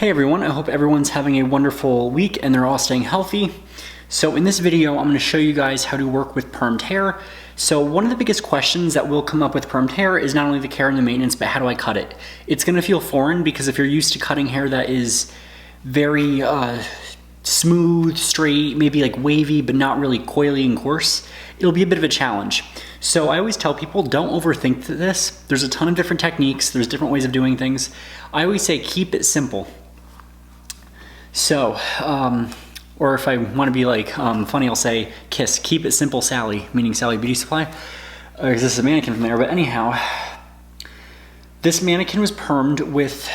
Hey everyone, I hope everyone's having a wonderful week and they're all staying healthy. So in this video, I'm going to show you guys how to work with permed hair. So one of the biggest questions that will come up with permed hair is not only the care and the maintenance, but how do I cut it? It's going to feel foreign because if you're used to cutting hair that is very smooth, straight, maybe like wavy, but not really coily and coarse, it'll be a bit of a challenge. So I always tell people, don't overthink this. There's a ton of different techniques. There's different ways of doing things. I always say, keep it simple. So, or if I want to be like funny, I'll say, KISS, keep it simple, Sally, meaning Sally Beauty Supply. This is a mannequin from there, but anyhow, this mannequin was permed with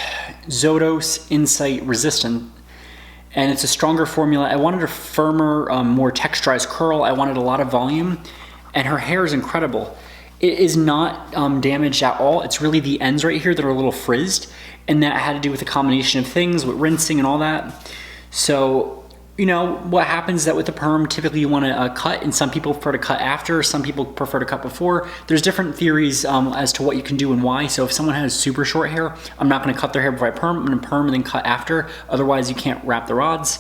Zotos Insight Resistant, and it's a stronger formula. I wanted a firmer, more texturized curl. I wanted a lot of volume, and her hair is incredible. It is not damaged at all. It's really the ends right here that are a little frizzed, and that had to do with a combination of things with rinsing and all that. So, you know, what happens is that with the perm, typically you want to cut, and some people prefer to cut after, some people prefer to cut before. There's different theories as to what you can do and why. So if someone has super short hair, I'm not going to cut their hair before I perm. I'm going to perm and then cut after. Otherwise, you can't wrap the rods.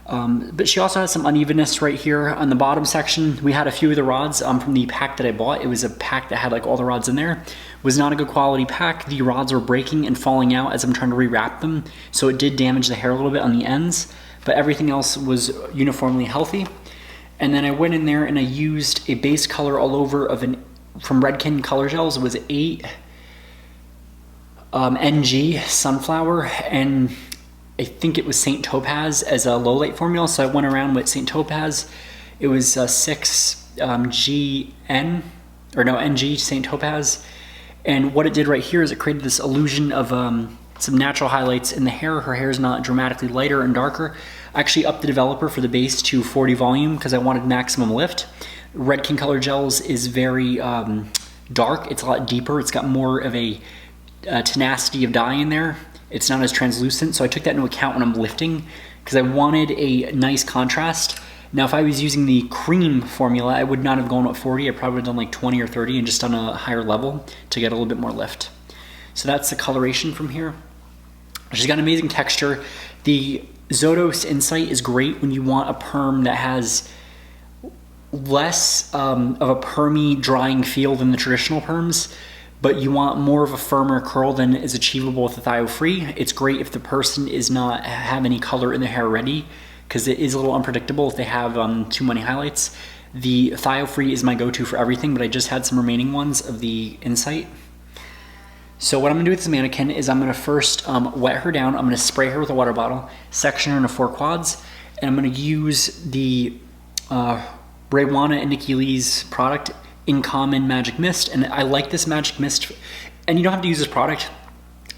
But she also has some unevenness right here on the bottom section. We had a few of the rods from the pack that I bought. It was a pack that had like all the rods in there. It was not a good quality pack. The rods were breaking and falling out as I'm trying to rewrap them. So it did damage the hair a little bit on the ends, but everything else was uniformly healthy. And then I went in there and I used a base color all over from Redken Color Gels. It was 8 NG Sunflower, and I think it was St. Topaz as a low light formula, so I went around with St. Topaz. It was 6 GN, or no, NG St. Topaz. And what it did right here is it created this illusion of some natural highlights in the hair. Her hair is not dramatically lighter and darker. I actually upped the developer for the base to 40 volume because I wanted maximum lift. Redken Color Gels is very dark. It's a lot deeper. It's got more of a tenacity of dye in there. It's not as translucent, so I took that into account when I'm lifting because I wanted a nice contrast. Now, if I was using the cream formula, I would not have gone with 40. I probably would have done like 20 or 30 and just done a higher level to get a little bit more lift. So that's the coloration from here. She's got an amazing texture. The Zotos Insight is great when you want a perm that has less of a permy drying feel than the traditional perms, but you want more of a firmer curl than is achievable with the Thio-Free. It's great if the person is not have any color in their hair already, because it is a little unpredictable if they have too many highlights. The Thio-Free is my go-to for everything, but I just had some remaining ones of the Insight. So what I'm gonna do with this mannequin is I'm gonna first wet her down. I'm gonna spray her with a water bottle, section her into 4 quads, and I'm gonna use the Raywana and Nikki Lee's product, In Common Magic Mist. And I like this Magic Mist, and you don't have to use this product.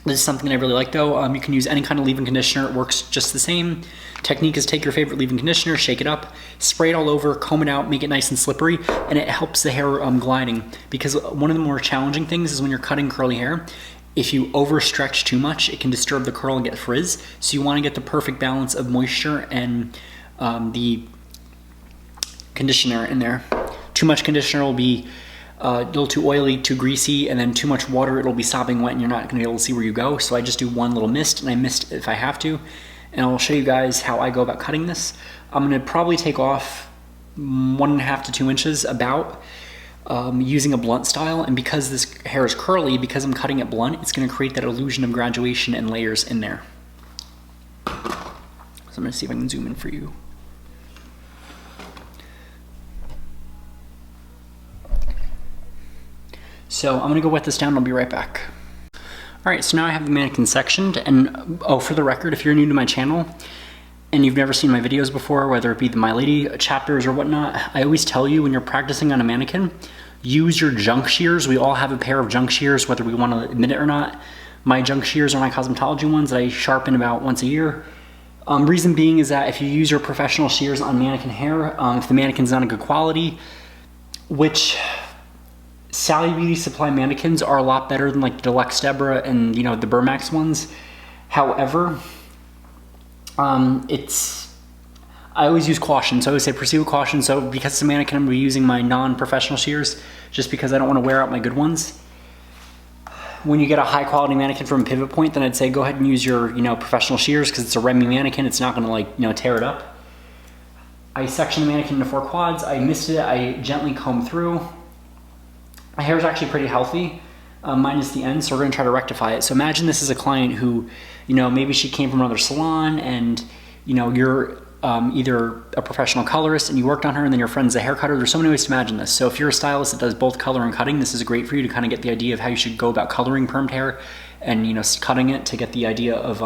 This is something that I really like though. You can use any kind of leave-in conditioner. It works just the same. Technique is take your favorite leave-in conditioner, shake it up, spray it all over, comb it out, make it nice and slippery, and it helps the hair gliding. Because one of the more challenging things is when you're cutting curly hair, if you overstretch too much, it can disturb the curl and get frizz. So you want to get the perfect balance of moisture and the conditioner in there. Too much conditioner will be a little too oily, too greasy, and then too much water, it'll be sopping wet and you're not gonna be able to see where you go. So I just do one little mist, and I mist if I have to. And I'll show you guys how I go about cutting this. I'm gonna probably take off 1.5 to 2 inches about using a blunt style. And because this hair is curly, because I'm cutting it blunt, it's gonna create that illusion of graduation and layers in there. So I'm gonna see if I can zoom in for you. So I'm gonna go wet this down and I'll be right back. All right, so now I have the mannequin sectioned, and oh, for the record, if you're new to my channel and you've never seen my videos before, whether it be the My Lady chapters or whatnot, I always tell you when you're practicing on a mannequin, use your junk shears. We all have a pair of junk shears, whether we wanna admit it or not. My junk shears are my cosmetology ones that I sharpen about once a year. Reason being is that if you use your professional shears on mannequin hair, if the mannequin's not a good quality, which Sally Beauty Supply mannequins are a lot better than like the Deluxe Deborah and, you know, the Burmax ones. However, I always use caution. So I always say proceed with caution. So because it's a mannequin, I'm gonna be using my non-professional shears just because I don't want to wear out my good ones. when you get a high quality mannequin from Pivot Point, then I'd say go ahead and use your, professional shears, because it's a Remy mannequin. It's not gonna tear it up. I sectioned the mannequin into 4 quads. I misted it. I gently combed through. My hair is actually pretty healthy, minus the ends, so we're gonna try to rectify it. So imagine this is a client who, maybe she came from another salon, and you're either a professional colorist and you worked on her, and then your friend's a hair cutter. There's so many ways to imagine this. So if you're a stylist that does both color and cutting, this is great for you to kind of get the idea of how you should go about coloring permed hair, and cutting it to get the idea of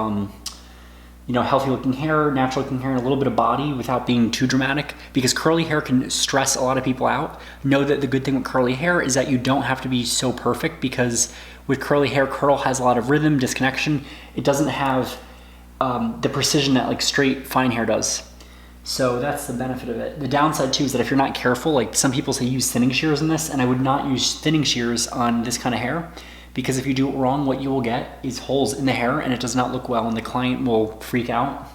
healthy looking hair, natural looking hair, and a little bit of body without being too dramatic, because curly hair can stress a lot of people out. Know that the good thing with curly hair is that you don't have to be so perfect, because with curly hair, curl has a lot of rhythm, disconnection. It doesn't have the precision that like straight fine hair does. So that's the benefit of it. The downside too is that if you're not careful, like some people say use thinning shears in this, and I would not use thinning shears on this kind of hair, because if you do it wrong, what you will get is holes in the hair, and it does not look well, and the client will freak out.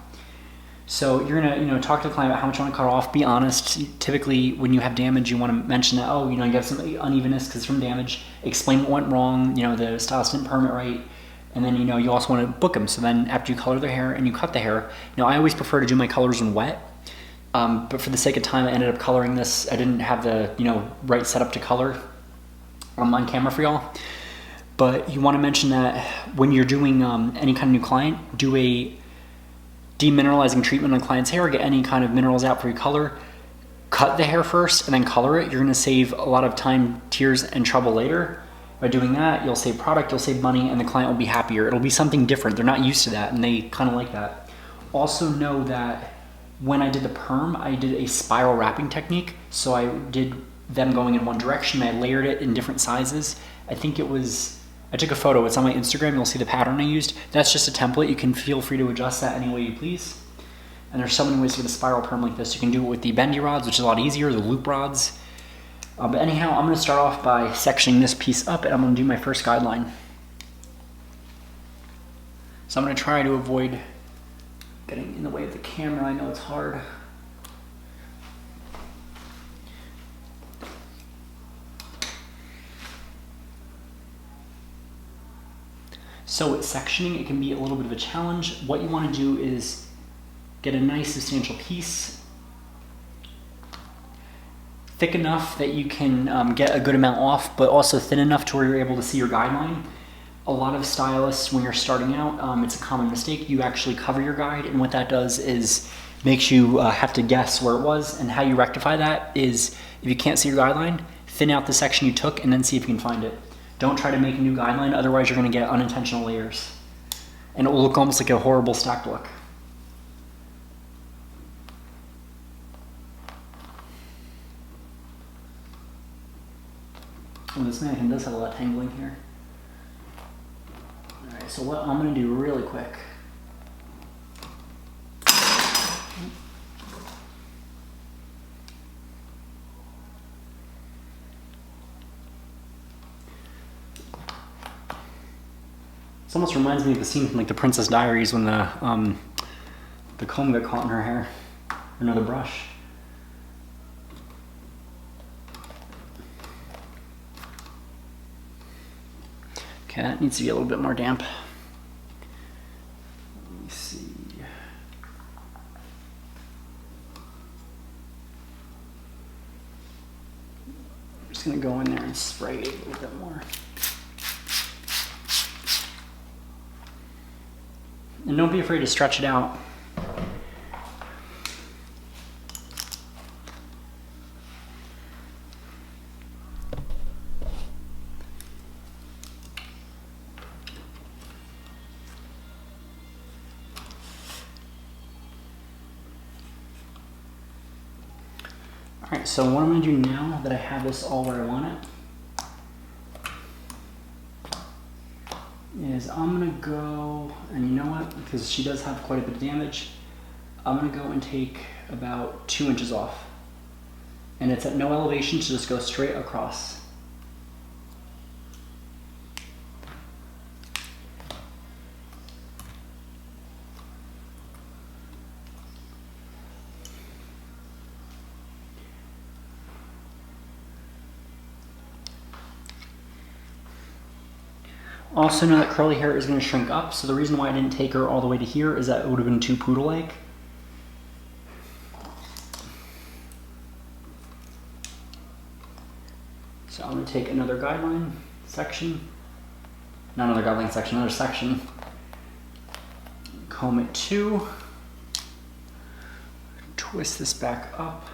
So you're gonna, talk to the client about how much you want to cut off. Be honest. Typically, when you have damage, you want to mention that, oh, you have some unevenness because it's from damage. Explain what went wrong. The stylist didn't perm it right, and then you also want to book them. So then after you color their hair and you cut the hair, I always prefer to do my colors when wet. But for the sake of time, I ended up coloring this. I didn't have the right setup to color on camera for y'all. But you want to mention that when you're doing any kind of new client, do a demineralizing treatment on the client's hair, get any kind of minerals out for your color, cut the hair first and then color it. You're going to save a lot of time, tears, and trouble later. By doing that, you'll save product, you'll save money, and the client will be happier. It'll be something different. They're not used to that, and they kind of like that. Also know that when I did the perm, I did a spiral wrapping technique. So I did them going in one direction. I layered it in different sizes. I took a photo. It's on my Instagram. You'll see the pattern I used. That's just a template. You can feel free to adjust that any way you please. And there's so many ways to get a spiral perm like this. You can do it with the bendy rods, which is a lot easier, the loop rods. But anyhow, I'm going to start off by sectioning this piece up, and I'm going to do my first guideline. So I'm going to try to avoid getting in the way of the camera. I know it's hard. So with sectioning, it can be a little bit of a challenge. What you want to do is get a nice substantial piece, thick enough that you can get a good amount off, but also thin enough to where you're able to see your guideline. A lot of stylists, when you're starting out, it's a common mistake. You actually cover your guide, and what that does is makes you have to guess where it was, and how you rectify that is, if you can't see your guideline, thin out the section you took and then see if you can find it. Don't try to make a new guideline, otherwise you're going to get unintentional layers. And it will look almost like a horrible stacked look. Oh, this mannequin does have a lot of tangling here. Alright, so what I'm going to do really quick. This almost reminds me of the scene from like the Princess Diaries when the comb got caught in her hair. Or no, the brush. Okay, that needs to be a little bit more damp. Let me see. I'm just gonna go in there and spray it a little bit more. And don't be afraid to stretch it out. All right, so what I'm gonna do now that I have this all where I want it, is I'm gonna go, and you know what, because she does have quite a bit of damage, I'm gonna go and take about 2 inches off. And it's at no elevation, so just go straight across. Also know that curly hair is going to shrink up, so the reason why I didn't take her all the way to here is that it would have been too poodle-like. So I'm going to take another guideline section, not another guideline section, another section, comb it too, twist this back up.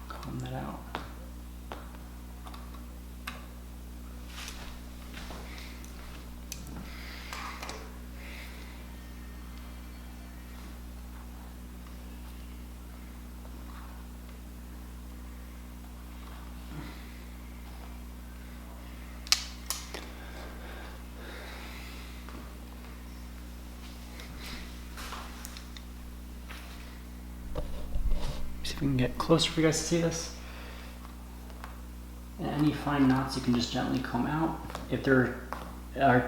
Comb that out. See if we can get closer for you guys to see this. And any fine knots you can just gently comb out. If they're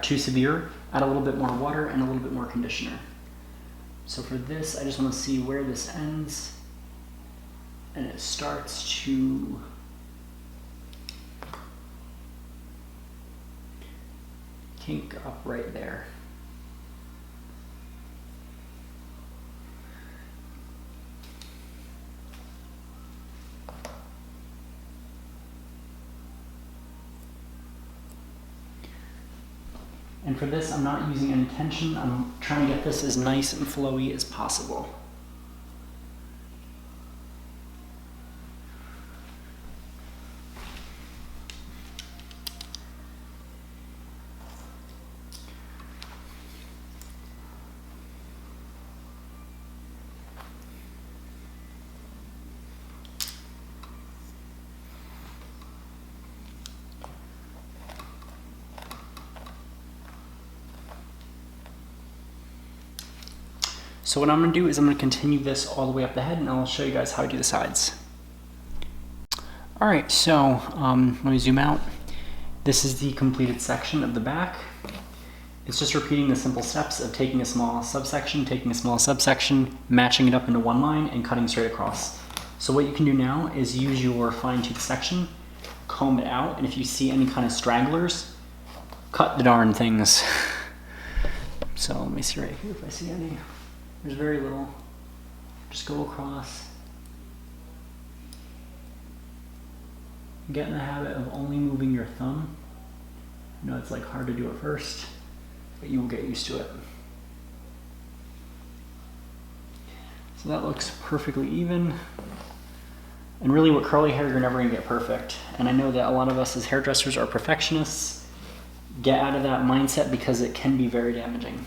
too severe, add a little bit more water and a little bit more conditioner. So for this, I just want to see where this ends and it starts to kink up right there. And for this, I'm not using any tension. I'm trying to get this as nice and flowy as possible. So what I'm going to do is I'm going to continue this all the way up the head, and I'll show you guys how I do the sides. Alright, so let me zoom out. This is the completed section of the back. It's just repeating the simple steps of taking a small subsection, matching it up into one line, and cutting straight across. So what you can do now is use your fine-tooth section, comb it out, and if you see any kind of stragglers, cut the darn things. So let me see right here if I see any. There's very little. Just go across. Get in the habit of only moving your thumb. I know it's like hard to do at first, but you will get used to it. So that looks perfectly even. And really with curly hair, you're never gonna get perfect. And I know that a lot of us as hairdressers are perfectionists. Get out of that mindset because it can be very damaging.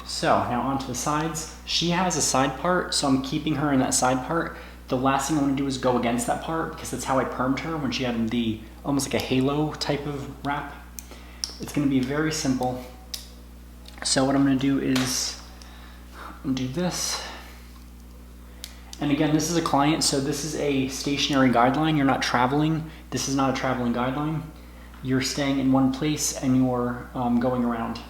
So now onto the sides. She has a side part, so I'm keeping her in that side part. The last thing I want to do is go against that part because that's how I permed her when she had the almost like a halo type of wrap. It's going to be very simple. So what I'm going to do is do this. And again, this is a client, so this is a stationary guideline. You're not traveling. This is not a traveling guideline. You're staying in one place and you're going around.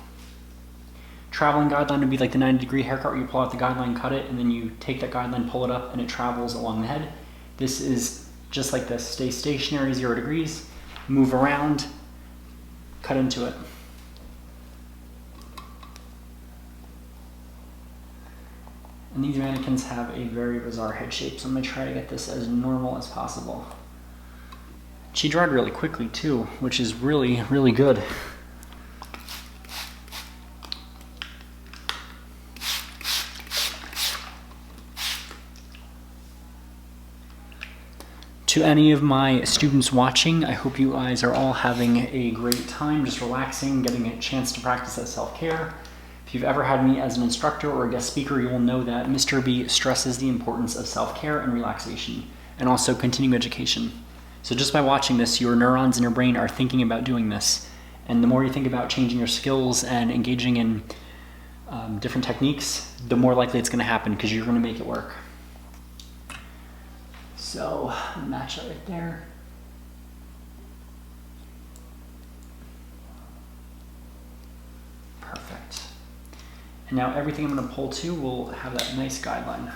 Traveling guideline would be like the 90-degree haircut where you pull out the guideline, cut it, and then you take that guideline, pull it up, and it travels along the head. This is just like this. Stay stationary, 0 degrees, move around, cut into it. And these mannequins have a very bizarre head shape, so I'm going to try to get this as normal as possible. She dried really quickly too, which is really, really good. To any of my students watching, I hope you guys are all having a great time, just relaxing, getting a chance to practice that self-care. If you've ever had me as an instructor or a guest speaker, you will know that Mr. B stresses the importance of self-care and relaxation, and also continuing education. So just by watching this, your neurons in your brain are thinking about doing this. And the more you think about changing your skills and engaging in different techniques, the more likely it's going to happen because you're going to make it work. So match that right there. Perfect. And now everything I'm going to pull to will have that nice guideline.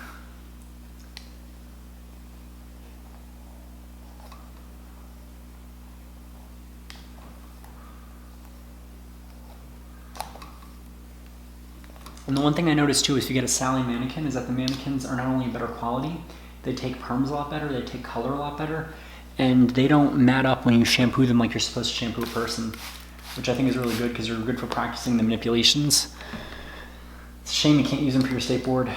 And the one thing I noticed too, if you get a Sally mannequin, is that the mannequins are not only better quality, they take perms a lot better, they take color a lot better, and they don't mat up when you shampoo them like you're supposed to shampoo a person, which I think is really good because they're good for practicing the manipulations. It's a shame you can't use them for your state board.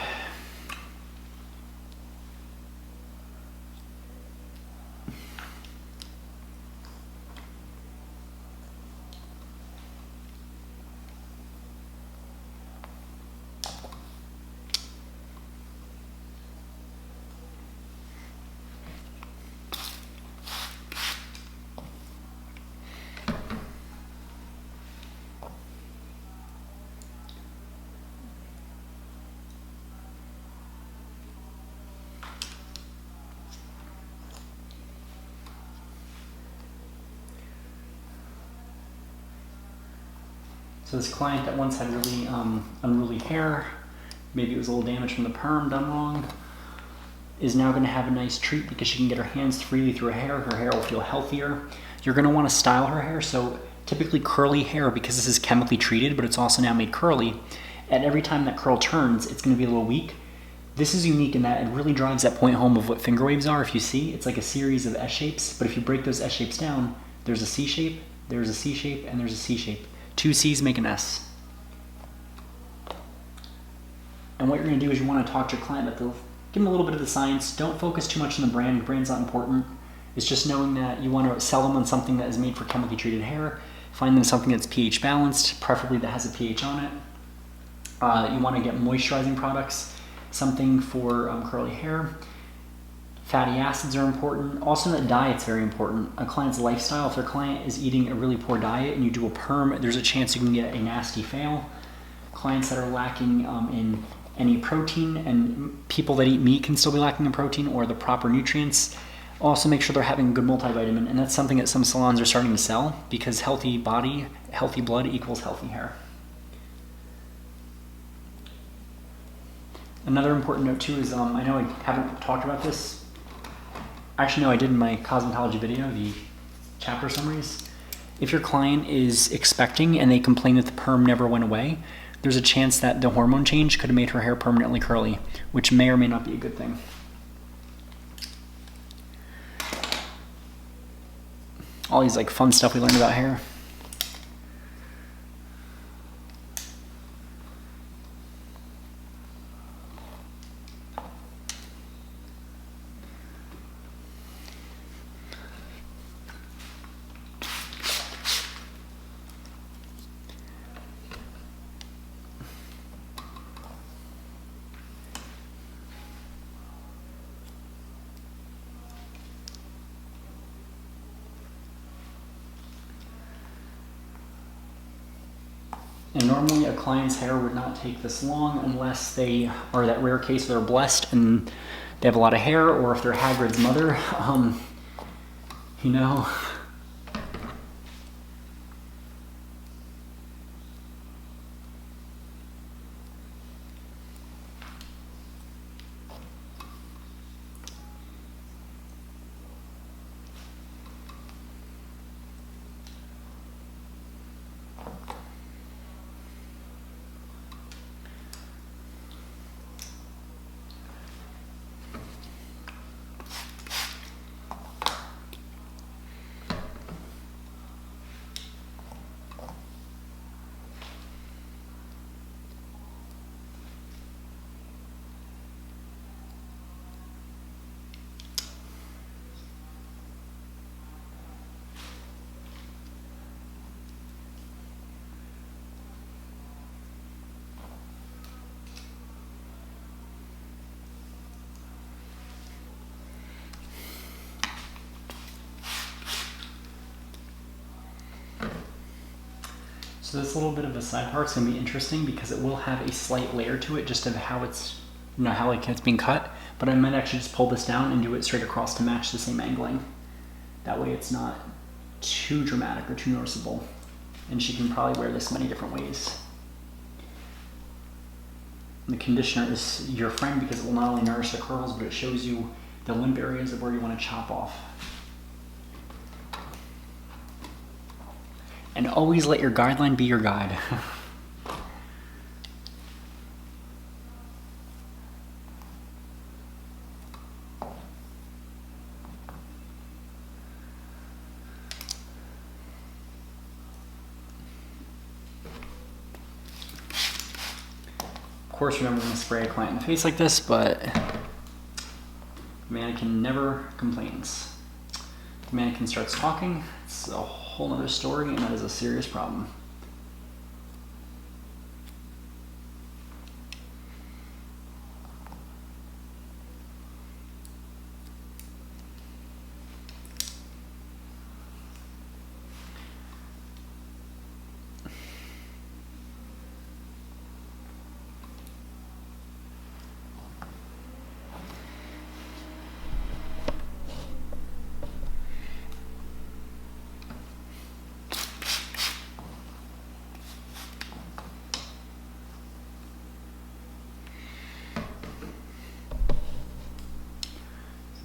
So this client that once had really unruly hair, maybe it was a little damage from the perm done wrong, is now going to have a nice treat because she can get her hands freely through her hair. Her hair will feel healthier. You're going to want to style her hair. So typically curly hair, because this is chemically treated, but it's also now made curly, and every time that curl turns, it's going to be a little weak. This is unique in that it really drives that point home of what finger waves are. If you see, it's like a series of S shapes, but if you break those S shapes down, there's a C shape, there's a C shape, and there's a C shape. Two C's make an S. And what you're going to do is you want to talk to your client about give them a little bit of the science. Don't focus too much on the brand. The brand's not important. It's just knowing that you want to sell them on something that is made for chemically treated hair. Find them something that's pH balanced, preferably that has a pH on it. You want to get moisturizing products, something for curly hair. Fatty acids are important. Also, that diet's very important. A client's lifestyle, if their client is eating a really poor diet and you do a perm, there's a chance you can get a nasty fail. Clients that are lacking in any protein, and people that eat meat can still be lacking in protein or the proper nutrients. Also make sure they're having a good multivitamin, and that's something that some salons are starting to sell because healthy body, healthy blood equals healthy hair. Another important note too is, I know I haven't talked about this. Actually, no, I did in my cosmetology video, the chapter summaries. If your client is expecting and they complain that the perm never went away, there's a chance that the hormone change could have made her hair permanently curly, which may or may not be a good thing. All these like fun stuff we learned about hair. And normally a client's hair would not take this long unless they are that rare case where they're blessed and they have a lot of hair, or if they're Hagrid's mother, you know. So this little bit of a side part is going to be interesting because it will have a slight layer to it just of how it's, you know, how like it's being cut. But I might actually just pull this down and do it straight across to match the same angling. That way it's not too dramatic or too noticeable. And she can probably wear this many different ways. The conditioner is your friend because it will not only nourish the curls, but it shows you the limp areas of where you want to chop off. And always let your guideline be your guide. Of course, remember when to spray a client in the face like this, but the mannequin never complains. The mannequin starts talking, it's a whole other story, and that is a serious problem.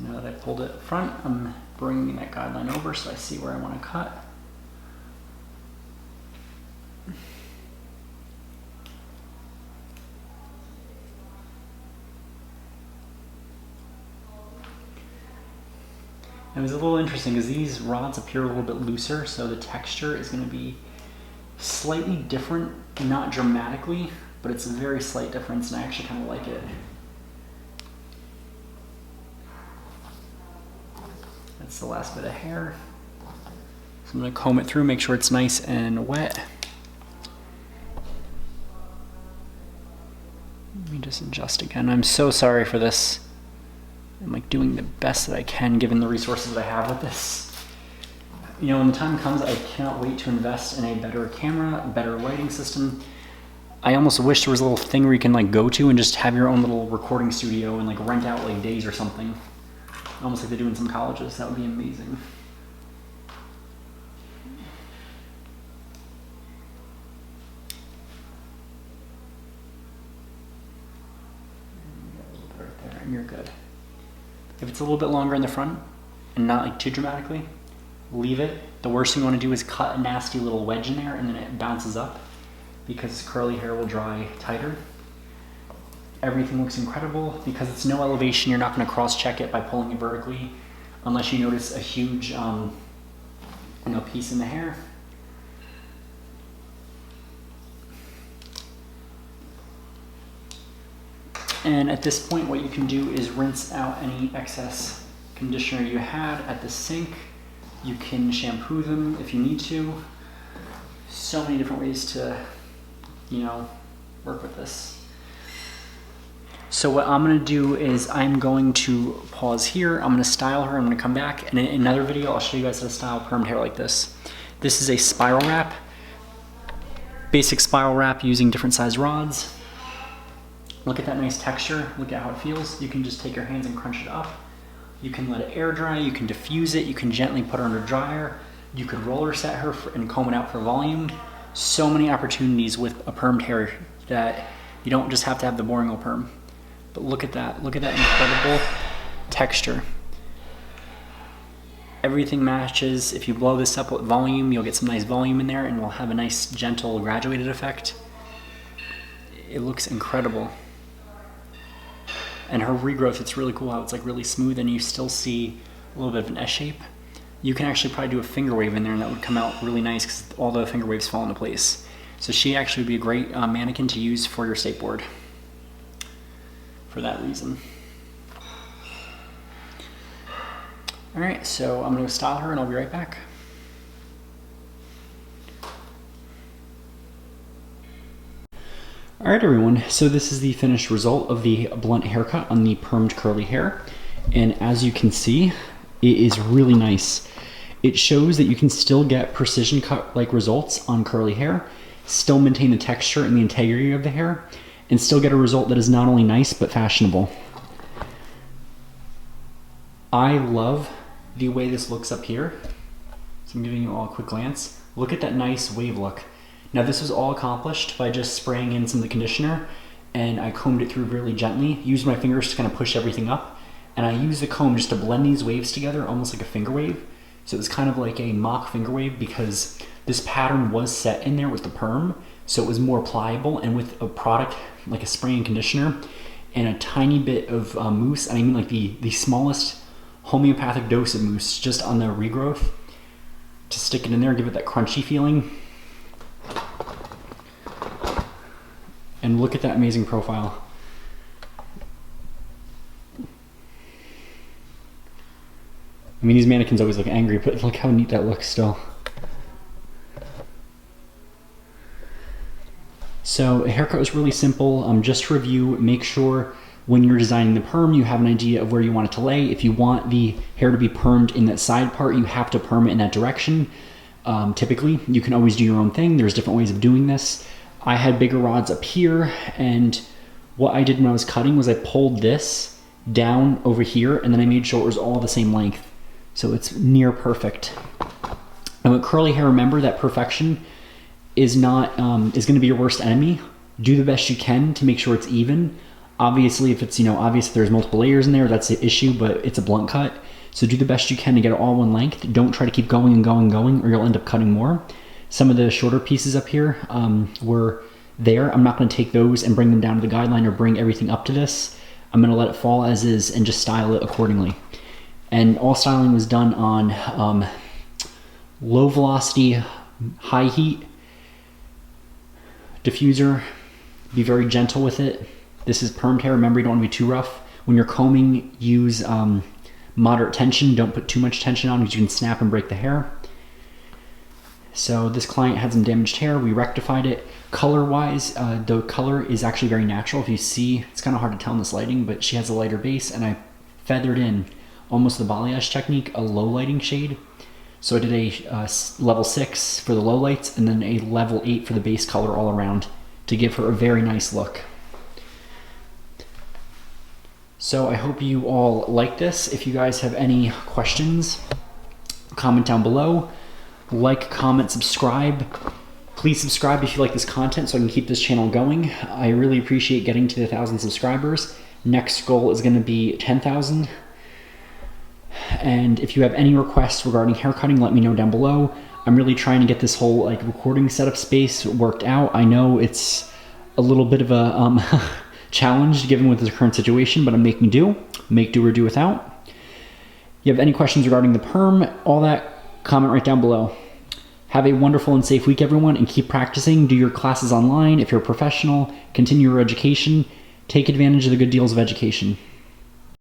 Now that I pulled it front, I'm bringing that guideline over so I see where I want to cut. It was a little interesting because these rods appear a little bit looser, so the texture is going to be slightly different, not dramatically, but it's a very slight difference, and I actually kind of like it. That's the last bit of hair. So I'm going to comb it through, make sure it's nice and wet. Let me just adjust again. I'm so sorry for this. I'm like doing the best that I can given the resources that I have with this. You know, when the time comes, I cannot wait to invest in a better camera, a better lighting system. I almost wish there was a little thing where you can like go to and just have your own little recording studio and like rent out like days or something. Almost like they do in some colleges. That would be amazing. Right there, and you're good. If it's a little bit longer in the front and not like too dramatically, leave it. The worst thing you want to do is cut a nasty little wedge in there and then it bounces up because curly hair will dry tighter. Everything looks incredible. Because it's no elevation, you're not going to cross-check it by pulling it vertically unless you notice a huge piece in the hair. And at this point, what you can do is rinse out any excess conditioner you had at the sink. You can shampoo them if you need to. So many different ways to, work with this. So what I'm gonna do is I'm going to pause here. I'm gonna style her, I'm gonna come back, and in another video, I'll show you guys how to style permed hair like this. This is a spiral wrap, basic spiral wrap using different size rods. Look at that nice texture, look at how it feels. You can just take your hands and crunch it up. You can let it air dry, you can diffuse it, you can gently put her under dryer. You could roller set her and comb it out for volume. So many opportunities with a permed hair that you don't just have to have the boring old perm. But look at that incredible texture. Everything matches. If you blow this up with volume, you'll get some nice volume in there and we'll have a nice gentle graduated effect. It looks incredible. And her regrowth, it's really cool how it's like really smooth and you still see a little bit of an S shape. You can actually probably do a finger wave in there and that would come out really nice because all the finger waves fall into place. So she actually would be a great mannequin to use for your skateboard for that reason. All right, so I'm gonna style her and I'll be right back. All right, everyone, so this is the finished result of the blunt haircut on the permed curly hair. And as you can see, it is really nice. It shows that you can still get precision cut like results on curly hair, still maintain the texture and the integrity of the hair, and still get a result that is not only nice, but fashionable. I love the way this looks up here. So I'm giving you all a quick glance. Look at that nice wave look. Now this was all accomplished by just spraying in some of the conditioner and I combed it through really gently, used my fingers to kind of push everything up, and I used the comb just to blend these waves together, almost like a finger wave. So it was kind of like a mock finger wave because this pattern was set in there with the Perm, so it was more pliable, and with a product like a spray and conditioner and a tiny bit of mousse, and I mean like the smallest homeopathic dose of mousse just on the regrowth to stick it in there, give it that crunchy feeling. And look at that amazing profile. I mean, these mannequins always look angry, but look how neat that looks still. So a haircut was really simple. Just to review, make sure when you're designing the perm, you have an idea of where you want it to lay. If you want the hair to be permed in that side part, you have to perm it in that direction. Typically, you can always do your own thing. There's different ways of doing this. I had bigger rods up here, and what I did when I was cutting was I pulled this down over here, and then I made sure it was all the same length. So it's near perfect. And with curly hair, remember that perfection is not is going to be your worst enemy. Do the best you can to make sure it's even. Obviously, if it's obvious if there's multiple layers in there, that's the issue, but it's a blunt cut. So do the best you can to get it all one length. Don't try to keep going and going and going, or you'll end up cutting more. Some of the shorter pieces up here were there. I'm not going to take those and bring them down to the guideline or bring everything up to this. I'm going to let it fall as is and just style it accordingly. And all styling was done on low velocity, high heat diffuser. Be very gentle with it. This is permed hair. Remember, you don't want to be too rough. When you're combing, use moderate tension. Don't put too much tension on because you can snap and break the hair. So this client had some damaged hair. We rectified it. Color-wise, the color is actually very natural. If you see, it's kind of hard to tell in this lighting, but she has a lighter base, and I feathered in almost the balayage technique, a low lighting shade. So I did a level 6 for the low lights and then a level 8 for the base color all around to give her a very nice look. So I hope you all like this. If you guys have any questions, comment down below. Like, comment, subscribe. Please subscribe if you like this content so I can keep this channel going. I really appreciate getting to the 1,000 subscribers. Next goal is going to be 10,000. And if you have any requests regarding haircutting, let me know down below. I'm really trying to get this whole recording setup space worked out. I know it's a little bit of a challenge given with the current situation, but I'm making do. Make do or do without. You have any questions regarding the perm, all that, comment right down below. Have a wonderful and safe week, everyone, and keep practicing. Do your classes online. If you're a professional, continue your education. Take advantage of the good deals of education.